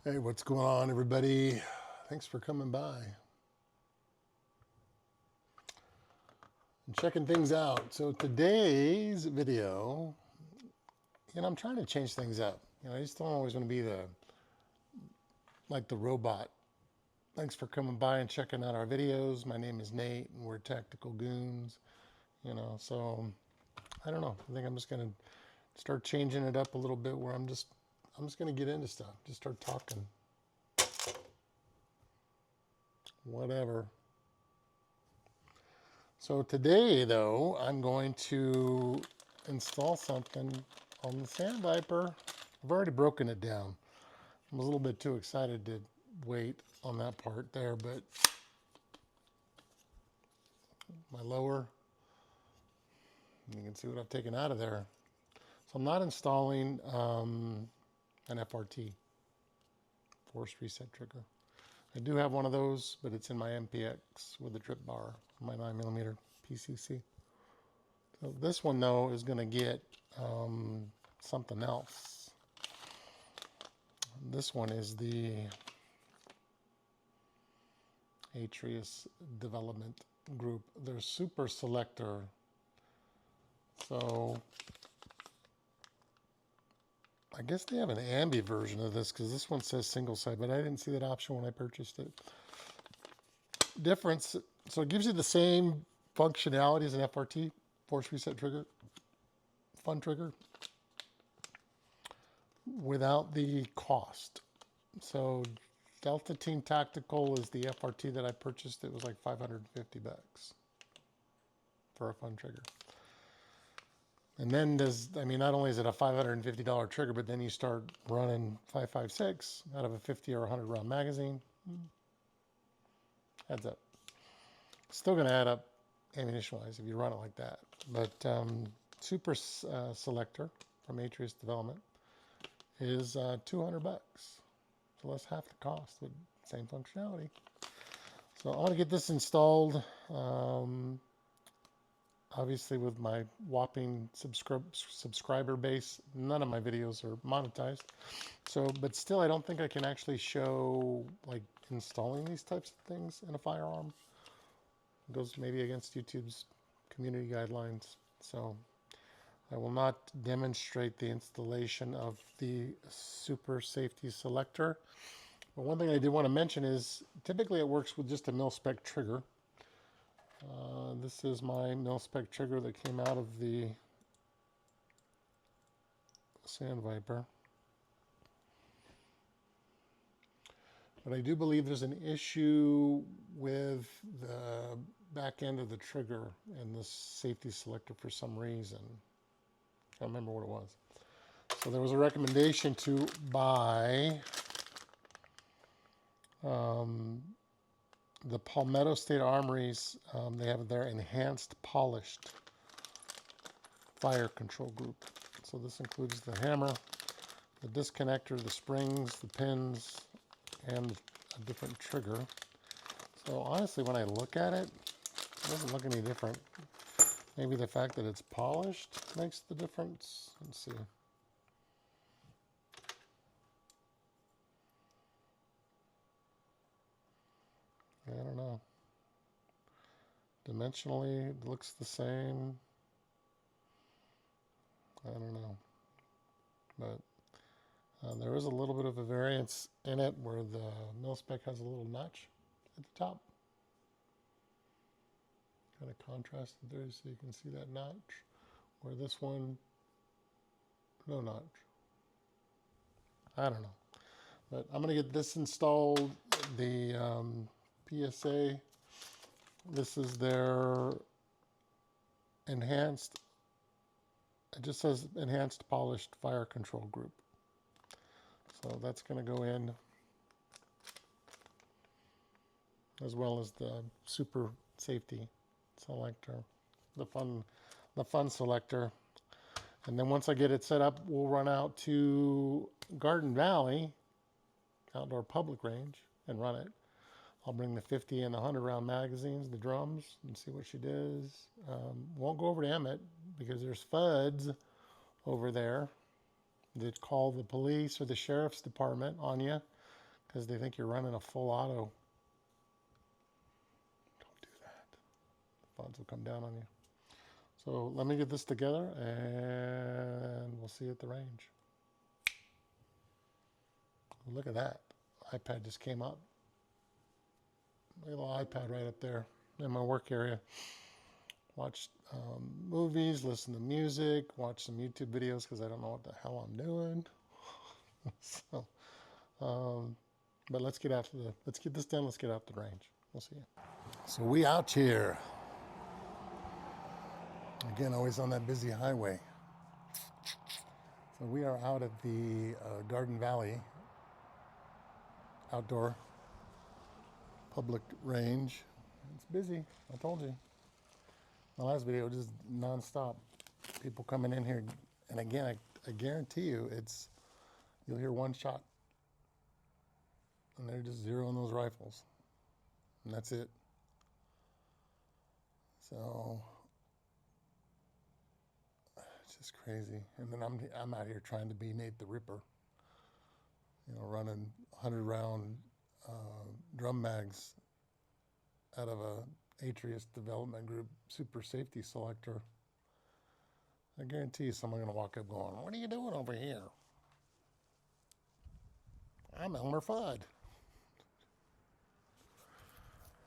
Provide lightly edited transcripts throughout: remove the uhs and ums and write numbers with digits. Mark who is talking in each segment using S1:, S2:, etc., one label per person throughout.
S1: Hey, what's going on, everybody? Thanks for coming by and checking things out. So today's video, I'm trying to change things up. I just don't always want to be like the robot. Thanks for coming by and checking out our videos. My name is Nate, and we're Tactical Goons. So I don't know. I think I'm just gonna start changing it up a little bit, where I'm just gonna get into stuff. Just start talking. Whatever. So today, though, I'm going to install something on the Sand Viper. I've already broken it down. I was a little bit too excited to wait on that part there, but my lower, you can see what I've taken out of there. So I'm not installing an FRT, force reset trigger. I do have one of those, but it's in my MPX with a drip bar, my 9mm PCC. So this one, though, is going to get something else. This one is the Atrius Development Group. They're super selector. So I guess they have an ambi version of this, because this one says single side, but I didn't see that option when I purchased it. Difference, so it gives you the same functionality as an FRT, force reset trigger, fun trigger, without the cost. So Delta Team Tactical is the FRT that I purchased. It was like $550 for a fun trigger. And then not only is it a $550 trigger, but then you start running 5.56 out of a 50 or 100 round magazine. Adds up. Still going to add up ammunition wise if you run it like that. But Super Selector from Atrius Development is $200. So less half the cost with same functionality. So I want to get this installed. Obviously, with my whopping subscriber base, none of my videos are monetized. So, but still, I don't think I can actually show like installing these types of things in a firearm. It goes maybe against YouTube's community guidelines. So I will not demonstrate the installation of the Super Safety Selector. But one thing I did want to mention is typically it works with just a mil-spec trigger. This is my mil-spec trigger that came out of the Sand Viper. But I do believe there's an issue with the back end of the trigger and the safety selector for some reason. I don't remember what it was. So there was a recommendation to buy the Palmetto State Armory's, they have their enhanced polished fire control group. So this includes the hammer, the disconnector, the springs, the pins, and a different trigger. So honestly, when I look at it, it doesn't look any different. Maybe the fact that it's polished makes the difference. Let's see. I don't know. Dimensionally, it looks the same. I don't know. But there is a little bit of a variance in it where the mil-spec has a little notch at the top. Kind of contrasted there so you can see that notch. Where this one, no notch. I don't know. But I'm going to get this installed. The PSA, this is their enhanced, it just says enhanced polished fire control group. So that's going to go in, as well as the Super Safety Selector, the fun selector. And then once I get it set up, we'll run out to Garden Valley outdoor public range and run it. I'll bring the 50 and the 100 round magazines, the drums, and see what she does. Won't go over to Emmett because there's FUDs over there that call the police or the sheriff's department on you because they think you're running a full auto. Don't do that. The funds will come down on you. So let me get this together and we'll see you at the range. Look at that. iPad just came up. Look at the little iPad right up there in my work area. Watch movies, listen to music, watch some YouTube videos because I don't know what the hell I'm doing. So, but let's get this done. Let's get out the range. We'll see you. So we out here. Again, always on that busy highway. So we are out at the Garden Valley outdoor public range. It's busy, I told you. My last video just non-stop. People coming in here, and again, I guarantee you, you'll hear one shot, and they're just zeroing those rifles, and that's it. So it's just crazy. And then I'm out here trying to be Nate the Ripper, running 100-round drum mags out of a Atrius Development Group Super Safety Selector. I guarantee you someone's going to walk up going, "What are you doing over here?" I'm Elmer Fudd.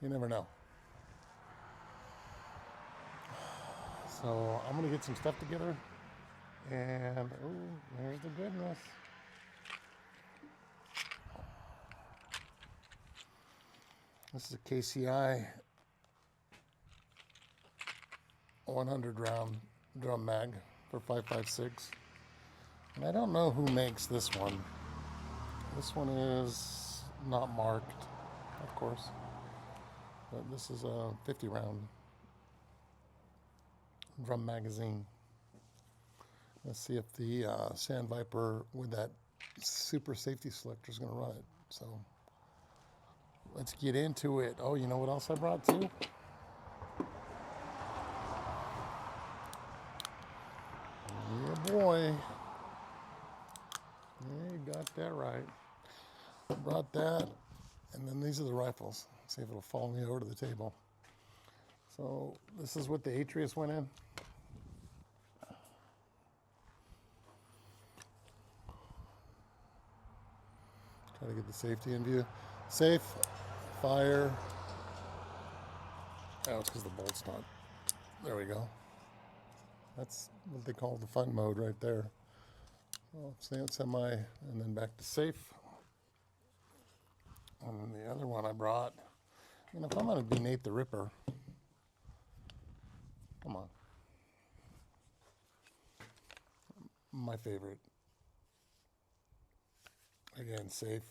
S1: You never know. So I'm going to get some stuff together. And, oh, there's the goodness. This is a KCI 100-round drum mag for 5.56. And I don't know who makes this one. This one is not marked, of course. But this is a 50-round drum magazine. Let's see if the Sand Viper with that Super Safety Selector is going to run it. So let's get into it. Oh, you know what else I brought too? Yeah, boy. Yeah, you got that right. I brought that. And then these are the rifles. See if it'll follow me over to the table. So this is what the Atrius went in. Try to get the safety in view. Safe, fire. Oh, it's because the bolt's not. There we go. That's what they call the fun mode right there. Well, semi, and then back to safe. And then the other one I brought. And if I'm going to be Nate the Ripper, come on. My favorite. Again, safe,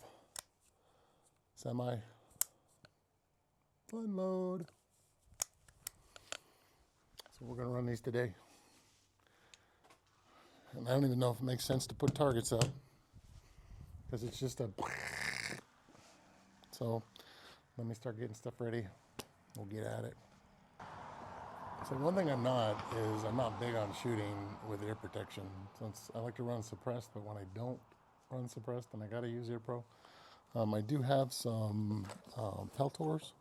S1: semi, fun mode. So we're going to run these today. And I don't even know if it makes sense to put targets up because it's just a. So let me start getting stuff ready. We'll get at it. So one thing I'm not big on shooting with ear protection. Since I like to run suppressed, but when I don't run suppressed and I got to use ear pro, I do have some Peltors,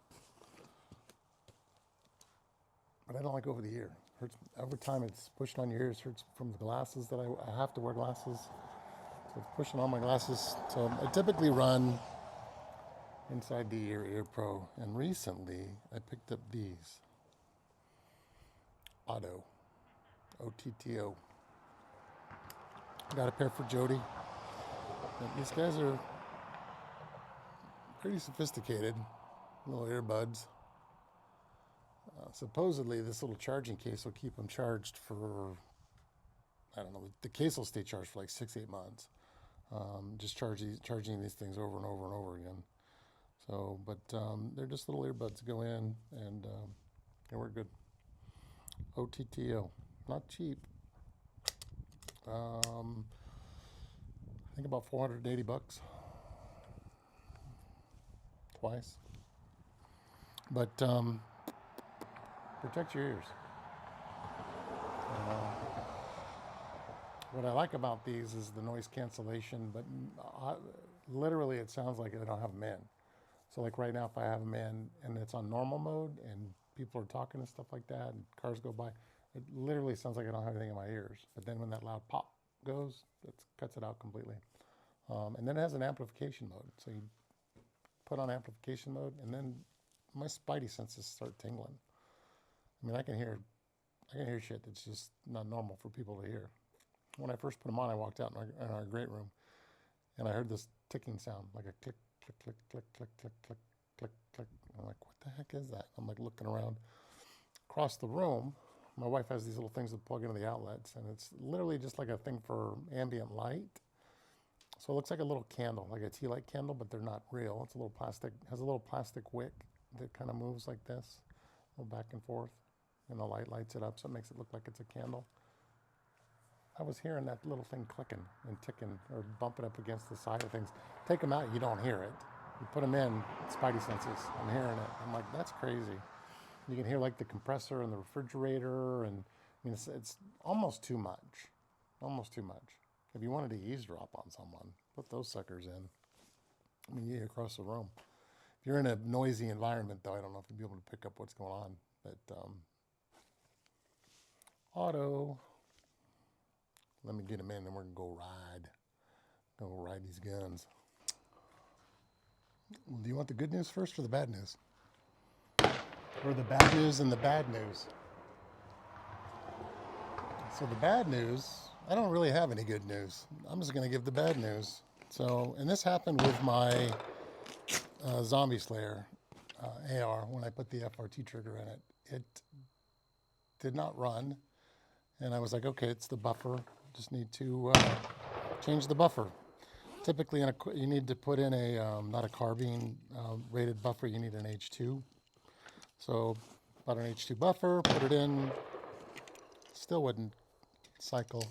S1: but I don't like over the ear. Hurts every time it's pushed on your ears. Hurts from the glasses that I have to wear glasses, so it's pushing on my glasses. So I typically run inside the ear pro, and recently I picked up these OTTO. Got a pair for Jody. And these guys are pretty sophisticated, little earbuds. Supposedly this little charging case will keep them charged for, I don't know, the case will stay charged for like 6-8 months. Just charging these things over and over and over again. So, but they're just little earbuds go in and they work good. OTTO, not cheap. I think about 480 bucks. Twice. But protect your ears. What I like about these is the noise cancellation, but literally it sounds like I don't have them in. So like right now, if I have them in and it's on normal mode and people are talking and stuff like that and cars go by, it literally sounds like I don't have anything in my ears. But then when that loud pop goes, it cuts it out completely. And then it has an amplification mode. So you put on amplification mode and then my spidey senses start tingling. I mean, I can hear shit that's just not normal for people to hear. When I first put them on, I walked out in our great room and I heard this ticking sound, like a click, click, click, click, click, click, click, click, click. I'm like, what the heck is that? I'm like looking around. Across the room, my wife has these little things that plug into the outlets, and it's literally just like a thing for ambient light. So it looks like a little candle, like a tea light candle, but they're not real. It's a little plastic, has a little plastic wick that kind of moves like this, go back and forth, and the light lights it up, so it makes it look like it's a candle. I was hearing that little thing clicking and ticking or bumping up against the side of things. Take them out, you don't hear it. You put them in, spidey senses, I'm hearing it. I'm like, that's crazy. You can hear like the compressor and the refrigerator, and I mean, it's almost too much. Almost too much. If you wanted to eavesdrop on someone, put those suckers in. I mean, you hear across the room. If you're in a noisy environment, though, I don't know if you'll be able to pick up what's going on. But auto. Let me get them in, and we're gonna go ride. Go ride these guns. Well, do you want the good news first or the bad news? Or the bad news and the bad news? So the bad news, I don't really have any good news. I'm just gonna give the bad news. So, and this happened with my Zombie Slayer AR when I put the FRT trigger in it. It did not run, and I was like, okay, it's the buffer. Just need to change the buffer. Typically, you need to put in a not a carbine rated buffer. You need an H2. So, bought an H2 buffer, put it in. Still wouldn't cycle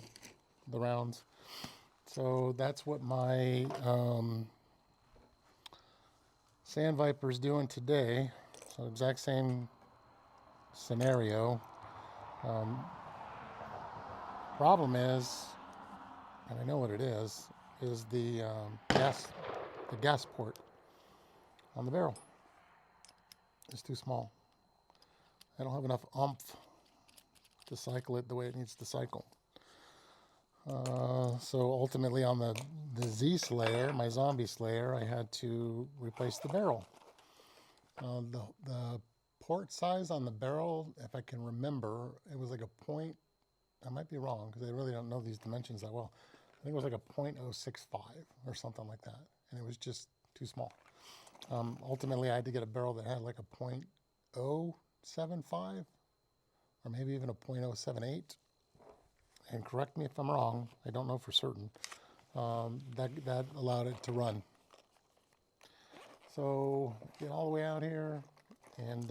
S1: the rounds. So that's what my Sand Viper is doing today. So exact same scenario. Problem is, and I know what it is the gas port on the barrel is too small. I don't have enough oomph to cycle it the way it needs to cycle. So ultimately on the Z Slayer, my Zombie Slayer, I had to replace the barrel. The port size on the barrel, if I can remember, it was like a point, I might be wrong because I really don't know these dimensions that well. I think it was like a .065 or something like that, and it was just too small. Ultimately, I had to get a barrel that had like a .075 or maybe even a .078. And correct me if I'm wrong, I don't know for certain. That allowed it to run. So get all the way out here and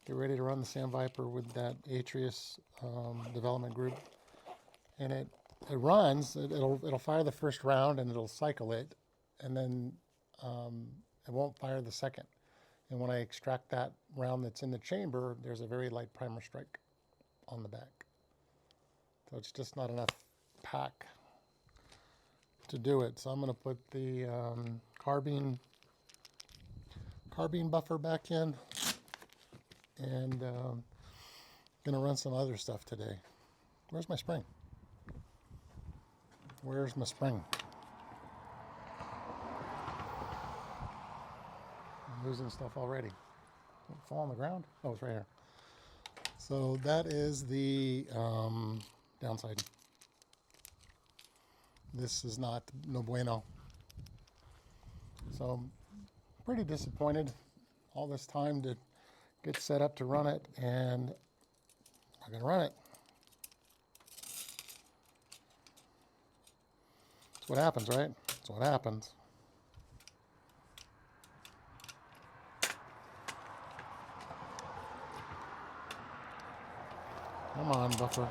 S1: get ready to run the Sand Viper with that Atrius development group. And it runs. It'll fire the first round and it'll cycle it, and then it won't fire the second. And when I extract that round that's in the chamber, there's a very light primer strike on the back. So it's just not enough pack to do it. So I'm going to put the carbine buffer back in, and going to run some other stuff today. Where's my spring? Where's my spring? I'm losing stuff already. Did it fall on the ground? Oh, it's right here. So that is the downside. This is no bueno. So pretty disappointed. All this time to get set up to run it, and I'm gonna run it. That's what happens, right? That's what happens. Come on, buffer.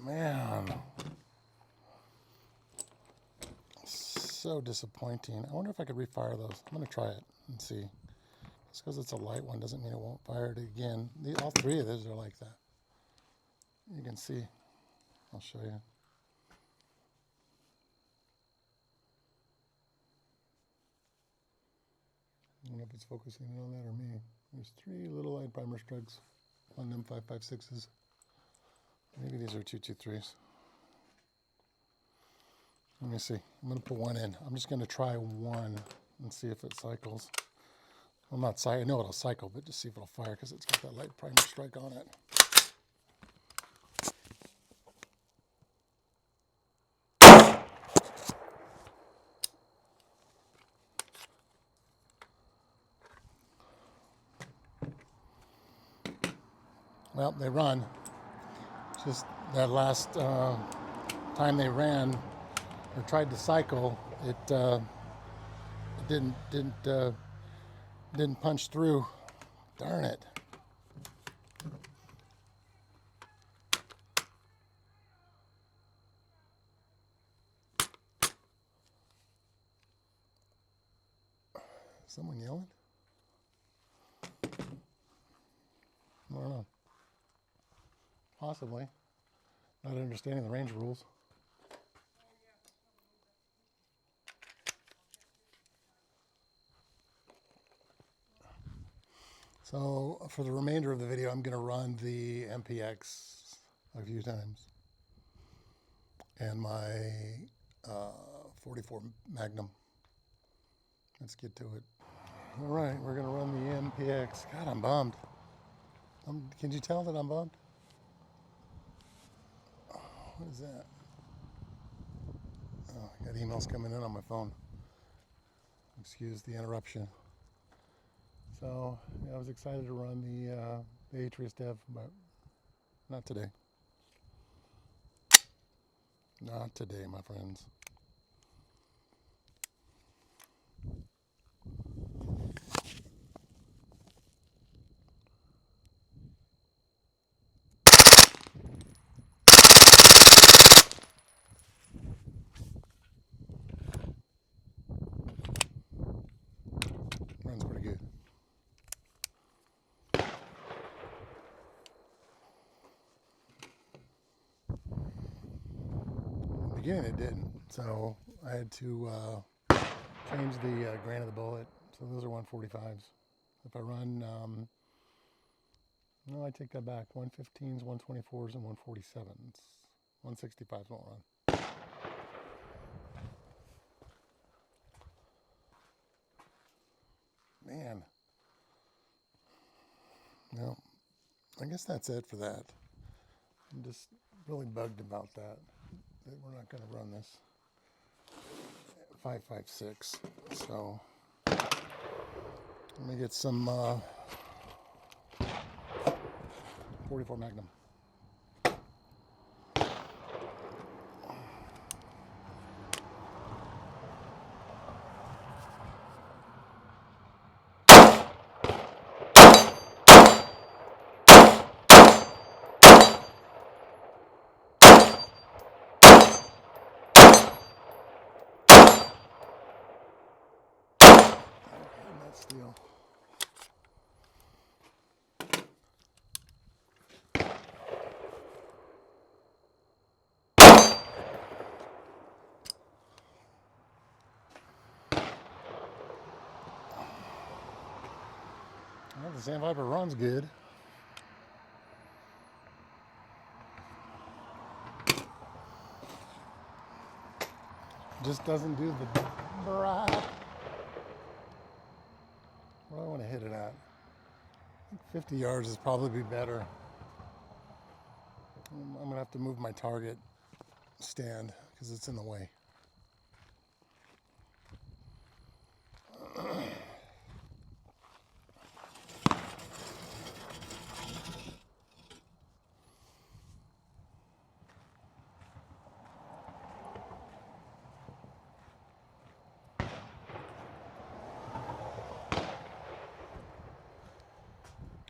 S1: Man. so disappointing. I wonder if I could refire those. I'm going to try it and see. Just because it's a light one doesn't mean it won't fire it again. All three of those are like that. You can see. I'll show you. I don't know if it's focusing in on that or me. There's 3 little light primer strikes on them 5.56s. Maybe these are 223s. Let me see. I'm going to put one in. I'm just going to try one and see if it cycles. I'm not I know it'll cycle, but just see if it'll fire because it's got that light primer strike on it. Well, they run. Just that last time they ran or tried to cycle, it didn't punch through. Darn it. Someone yelling? I don't know. Possibly. Not understanding the range rules. So for the remainder of the video, I'm going to run the MPX a few times and my 44 Magnum. Let's get to it. All right, we're going to run the MPX. God, I'm bummed. Can you tell that I'm bummed? Oh, what is that? Oh, I got emails coming in on my phone. Excuse the interruption. So yeah, I was excited to run the Atrius Dev, but not today. Not today, my friends. Runs pretty good. In the beginning it didn't, so I had to change the grain of the bullet. So those are 145s. If I run, no, I take that back. 115s, 124s, and 147s. 165s won't run. Man. Well, I guess that's it for that. I'm just really bugged about that we're not going to run this 5.56. So let me get some 44 Magnum. Steel. Well, the Sand Viper runs good. Just doesn't do the bright. Where do I want to hit it at? I think 50 yards is probably better. I'm going to have to move my target stand because it's in the way.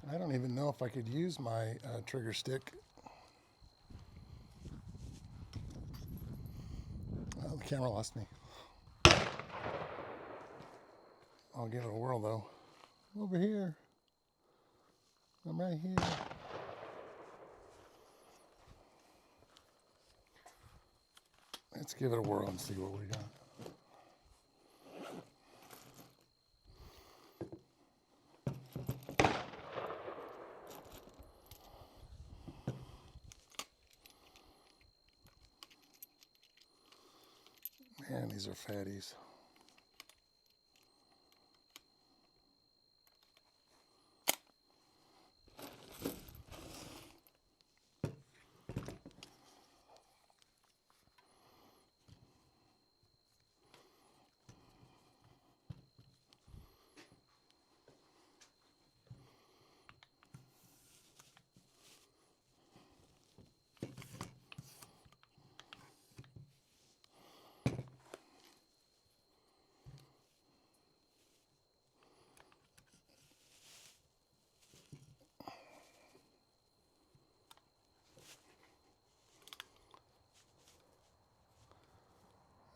S1: I don't even know if I could use my trigger stick. Oh, the camera lost me. I'll give it a whirl though. Over here. I'm right here. Let's give it a whirl and see what we got. Man, these are fatties.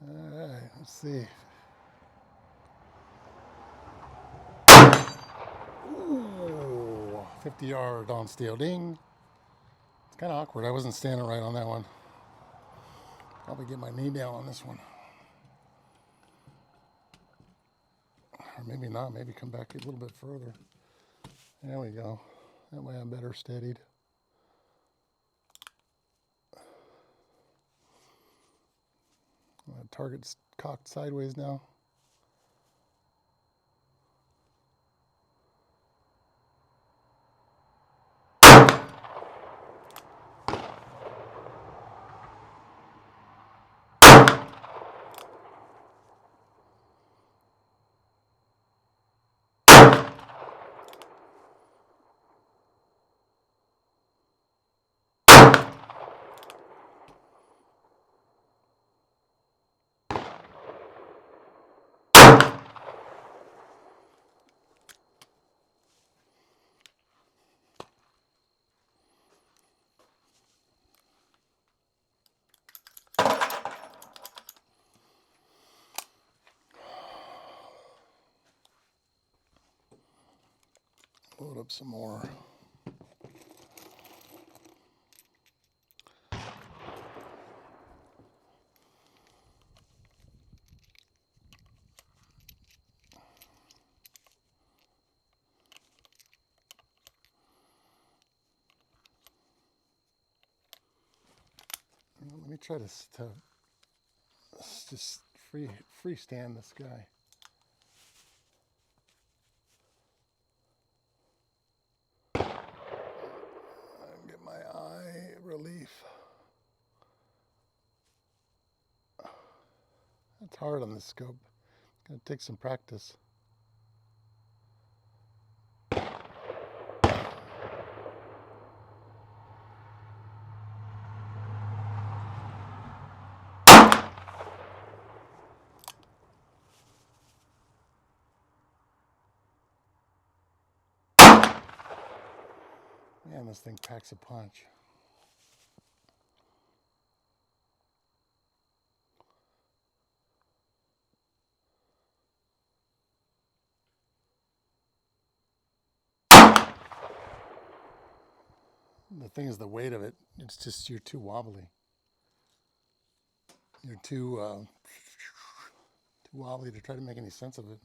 S1: All right, let's see. Ooh, 50-yard on steel. Ding. It's kind of awkward. I wasn't standing right on that one. Probably get my knee down on this one. Or maybe not. Maybe come back a little bit further. There we go. That way I'm better steadied. My target's cocked sideways now. Load up some more. Let me try to just freestand this guy. Get my eye relief. That's hard on this scope. It's gonna take some practice. Man, this thing packs a punch. The thing is the weight of it. It's just you're too wobbly. You're too wobbly to try to make any sense of it.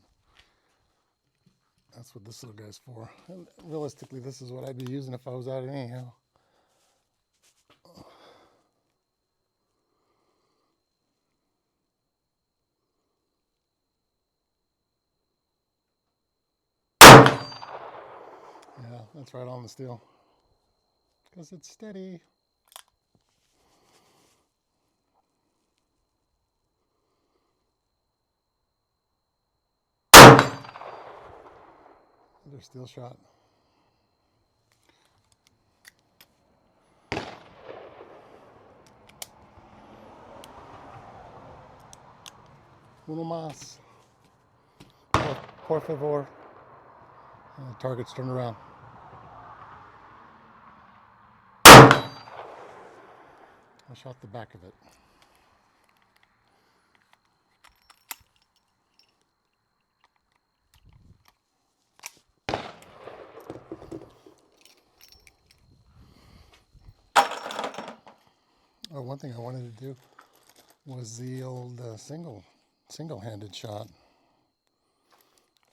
S1: That's what this little guy's for. And realistically, this is what I'd be using if I was out anyhow. Yeah, that's right on the steel. Because it's steady. Another steel shot. Uno más. Por favor. And the target's turned around. I shot the back of it. Oh, one thing I wanted to do was the old single-handed shot.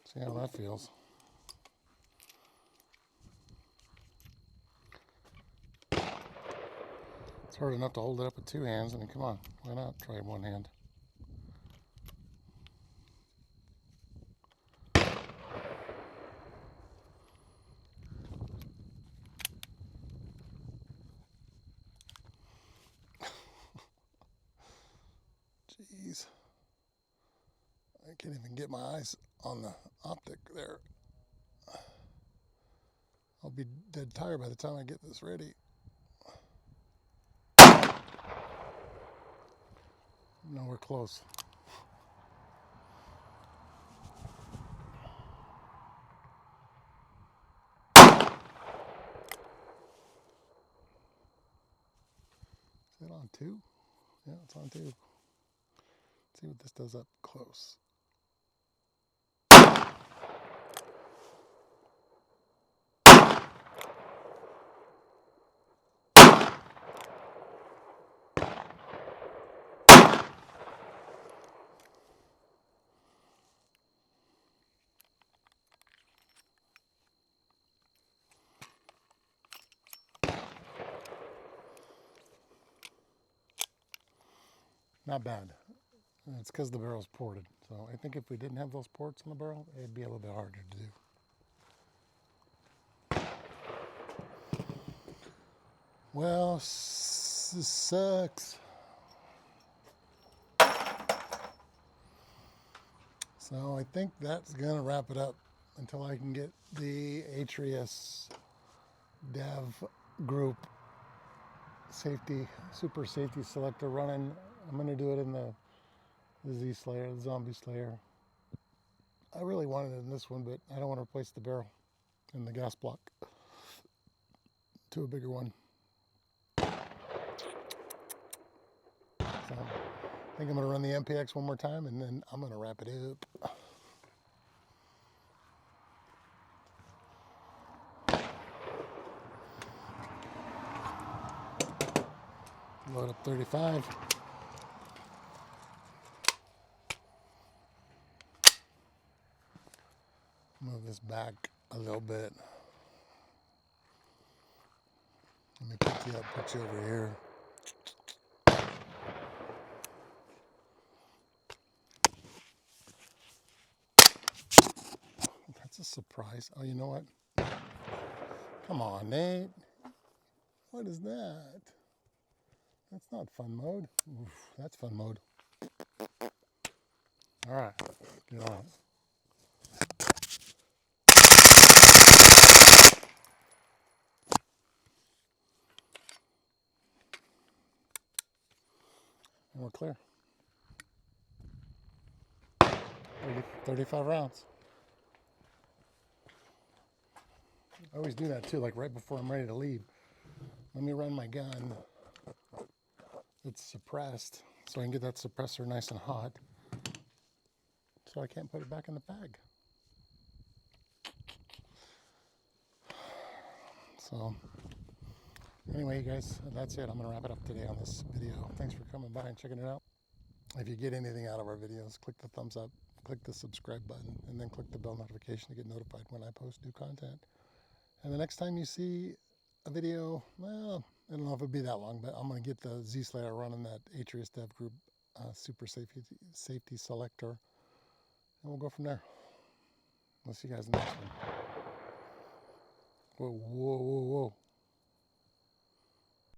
S1: See how that feels. It's hard enough to hold it up with two hands. I mean, come on, why not try one hand? Jeez. I can't even get my eyes on the optic there. I'll be dead tired by the time I get this ready. Nowhere close. Is it on 2? Yeah, it's on 2. Let's see what this does up close. Not bad. It's because the barrel's ported. So I think if we didn't have those ports on the barrel, it'd be a little bit harder to do. Well, this sucks. So I think that's going to wrap it up until I can get the Atrius dev group super safety selector running. I'm going to do it in the Z Slayer, the Zombie Slayer. I really wanted it in this one, but I don't want to replace the barrel and the gas block to a bigger one. So I think I'm going to run the MPX one more time, and then I'm going to wrap it up. Load up 35. Move this back a little bit. Let me pick you up, put you over here. That's a surprise. Oh, you know what? Come on, Nate. What is that? That's not fun mode. Oof, that's fun mode. All right, get on it. And we're clear. 35 rounds. I always do that too, like right before I'm ready to leave. Let me run my gun. It's suppressed, so I can get that suppressor nice and hot, so I can't put it back in the bag. So anyway, you guys, that's it. I'm going to wrap it up today on this video. Thanks for coming by and checking it out. If you get anything out of our videos, click the thumbs up, click the subscribe button, and then click the bell notification to get notified when I post new content. And the next time you see a video, well, I don't know if it'll be that long, but I'm going to get the Z Slayer running that Atrius Dev Group super safety selector, and we'll go from there. We'll see you guys in the next one. Whoa, whoa, whoa, whoa.